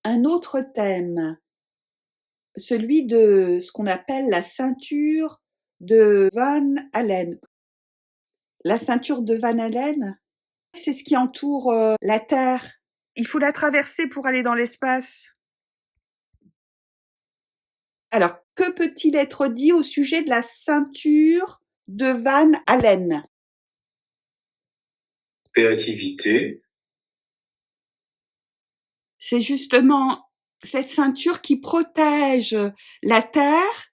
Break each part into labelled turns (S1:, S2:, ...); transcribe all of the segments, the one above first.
S1: un autre thème, celui de ce qu'on appelle la ceinture de Van Allen. La ceinture de Van Allen, c'est ce qui entoure la Terre. Il faut la traverser pour aller dans l'espace. Alors, que peut-il être dit au sujet de la ceinture de Van Allen?
S2: Réactivité.
S1: C'est justement cette ceinture qui protège la Terre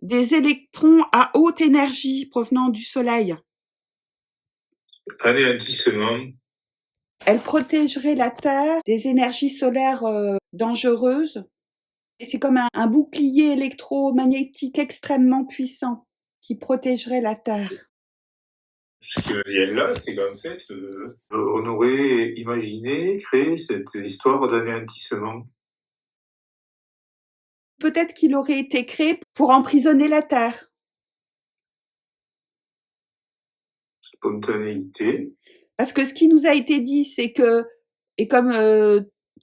S1: des électrons à haute énergie provenant du Soleil.
S2: Anéantissement.
S1: Elle protégerait la Terre des énergies solaires dangereuses. Et c'est comme un bouclier électromagnétique extrêmement puissant qui protégerait la Terre.
S2: Ce qui me vient là, c'est qu'en fait, on aurait imaginé créer cette histoire d'anéantissement.
S1: Peut-être qu'il aurait été créé pour emprisonner la Terre.
S2: Spontanéité.
S1: Parce que ce qui nous a été dit, c'est que, et comme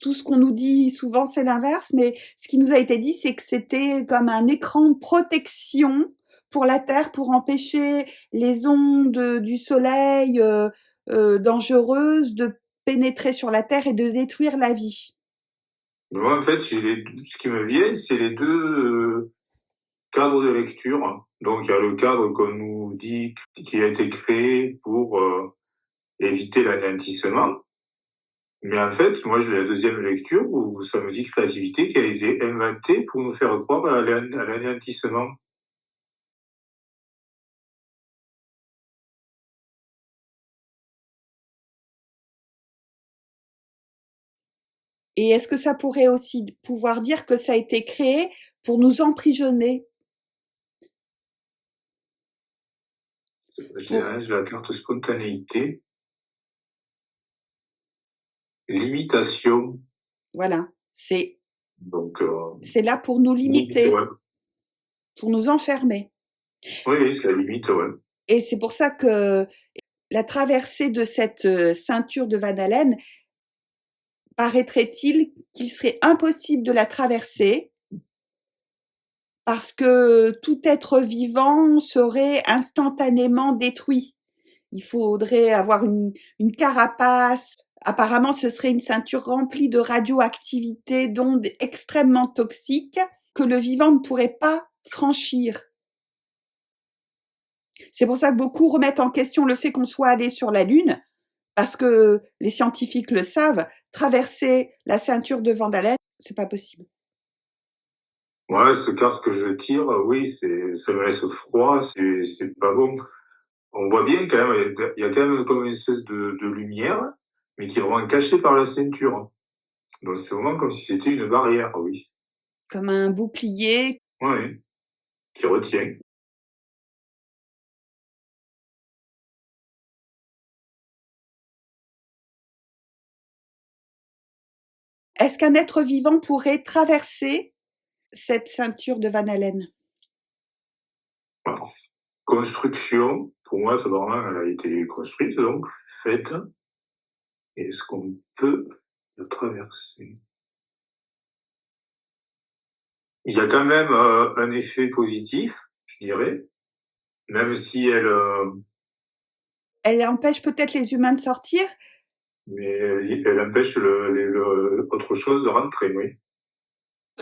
S1: tout ce qu'on nous dit souvent, c'est l'inverse, mais ce qui nous a été dit, c'est que c'était comme un écran de protection pour la Terre, pour empêcher les ondes du soleil dangereuses de pénétrer sur la Terre et de détruire la vie.
S2: Moi, en fait, ce qui me vient, c'est les deux cadres de lecture. Donc, il y a le cadre qu'on nous dit qui a été créé pour éviter l'anéantissement. Mais en fait, moi, j'ai la deuxième lecture où ça me dit créativité qui a été inventée pour nous faire croire à l'anéantissement.
S1: Et est-ce que ça pourrait aussi pouvoir dire que ça a été créé pour nous emprisonner?
S2: J'ai la carte spontanéité. Limitation.
S1: Voilà, c'est
S2: Donc,
S1: là pour nous limiter,
S2: limite, ouais.
S1: pour nous enfermer.
S2: Oui, c'est la limite, ouais.
S1: Et c'est pour ça que la traversée de cette ceinture de Van Allen, paraîtrait-il qu'il serait impossible de la traverser parce que tout être vivant serait instantanément détruit. Il faudrait avoir une carapace. Apparemment, ce serait une ceinture remplie de radioactivité, d'ondes extrêmement toxiques que le vivant ne pourrait pas franchir. C'est pour ça que beaucoup remettent en question le fait qu'on soit allé sur la Lune, parce que les scientifiques le savent, traverser la ceinture de Van Allen, c'est pas possible.
S2: Ouais, cette carte que je tire, oui, ça me laisse froid, c'est pas bon. On voit bien quand même, il y a quand même comme une espèce de lumière, mais qui est vraiment cachée par la ceinture. Donc c'est vraiment comme si c'était une barrière, oui.
S1: Comme un bouclier.
S2: Ouais, qui retient.
S1: Est-ce qu'un être vivant pourrait traverser cette ceinture de Van Allen?
S2: Voilà. Construction, pour moi, ça vraiment, elle a été construite, donc, faite. Est-ce qu'on peut la traverser? Il y a quand même un effet positif, je dirais, même si
S1: Elle empêche peut-être les humains de sortir,
S2: mais elle empêche autre chose de rentrer, oui.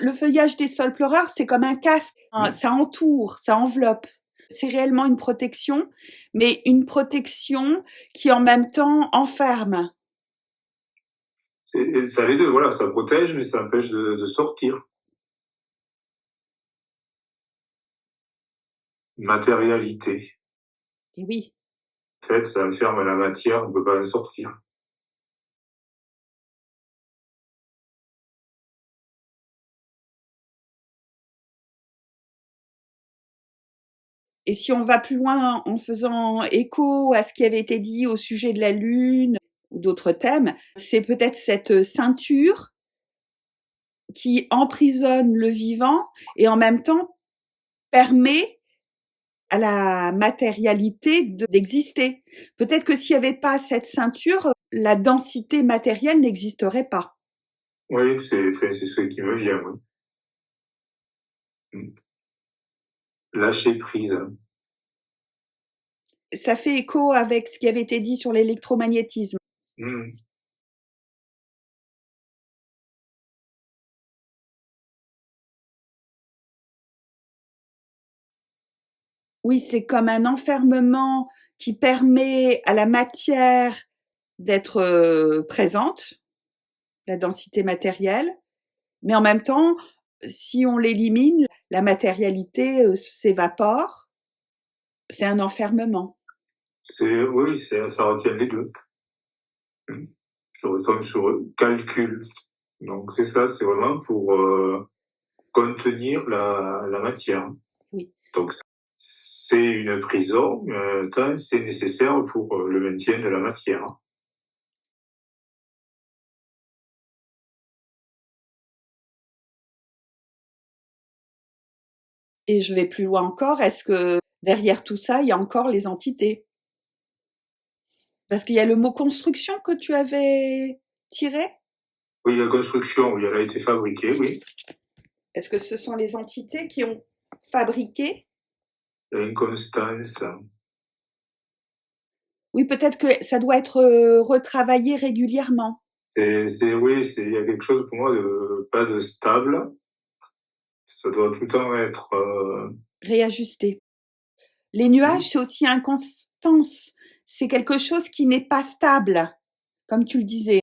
S1: le feuillage des saules pleureurs, c'est comme un casque. Ça entoure, ça enveloppe. C'est réellement une protection, mais une protection qui en même temps enferme.
S2: Ça les deux, voilà, ça protège, mais ça empêche de sortir. Matérialité.
S1: Et oui.
S2: En fait, ça enferme la matière, on ne peut pas en sortir.
S1: Et si on va plus loin en faisant écho à ce qui avait été dit au sujet de la Lune ou d'autres thèmes, c'est peut-être cette ceinture qui emprisonne le vivant et en même temps permet à la matérialité d'exister. Peut-être que s'il n'y avait pas cette ceinture, la densité matérielle n'existerait pas.
S2: Oui, c'est ce qui me vient, oui. Lâcher prise.
S1: Ça fait écho avec ce qui avait été dit sur l'électromagnétisme.
S2: Mmh.
S1: Oui, c'est comme un enfermement qui permet à la matière d'être présente, la densité matérielle, mais en même temps, si on l'élimine, la matérialité s'évapore. C'est un enfermement.
S2: Oui, ça retient les deux. Je retombe sur calcul. Donc c'est ça, c'est vraiment pour contenir la matière.
S1: Oui.
S2: Donc c'est une prison, mais en même temps c'est nécessaire pour le maintien de la matière.
S1: Et je vais plus loin encore, est-ce que derrière tout ça, il y a encore les entités? Parce qu'il y a le mot construction que tu avais tiré.
S2: Oui, la construction, oui, elle a été fabriquée, oui.
S1: Est-ce que ce sont les entités qui ont fabriqué?
S2: L'inconstance.
S1: Oui, peut-être que ça doit être retravaillé régulièrement.
S2: Oui, il y a quelque chose pour moi de pas de stable. Ça doit tout le temps être.
S1: Réajusté. Les nuages, c'est aussi inconstance. C'est quelque chose qui n'est pas stable, comme tu le disais,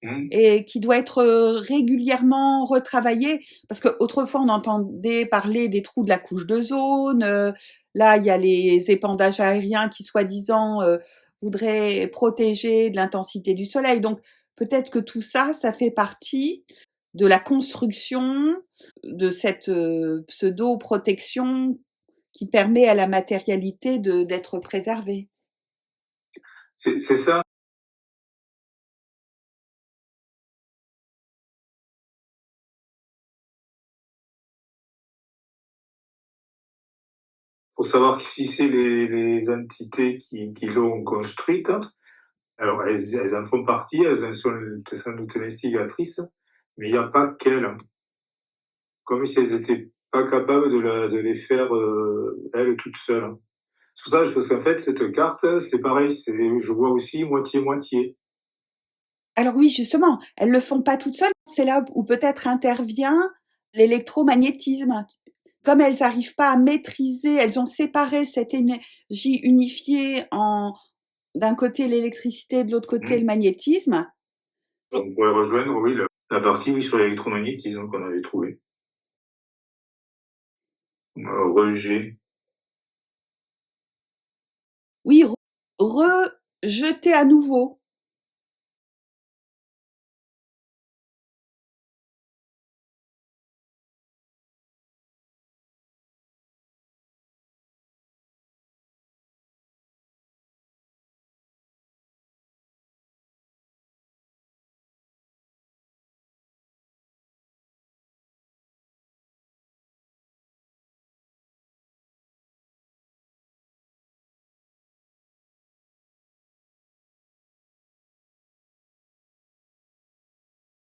S2: Mmh.
S1: et qui doit être régulièrement retravaillé. Parce qu'autrefois, on entendait parler des trous de la couche d'ozone. Là, il y a les épandages aériens qui, soi-disant, voudraient protéger de l'intensité du soleil. Donc, peut-être que tout ça, ça fait partie de la construction de cette pseudo-protection qui permet à la matérialité d'être préservée.
S2: C'est ça. Faut savoir que si c'est les entités qui l'ont construite, alors elles en font partie, elles en sont sans doute l'instigatrice, mais il n'y a pas qu'elles. Comme si elles étaient pas capables de les faire elles toutes seules. C'est pour ça que je pense qu'en fait cette carte, c'est pareil, je vois aussi moitié-moitié.
S1: Alors oui, justement, elles le font pas toutes seules. C'est là où peut-être intervient l'électromagnétisme. Comme elles n'arrivent pas à maîtriser, elles ont séparé cette énergie unifiée en d'un côté l'électricité, de l'autre côté le
S2: Mmh.
S1: magnétisme.
S2: Donc on pourrait rejoindre, oui, la partie oui, sur l'électromagnétisme qu'on avait trouvé. Rejet.
S1: Oui, rejeter à nouveau.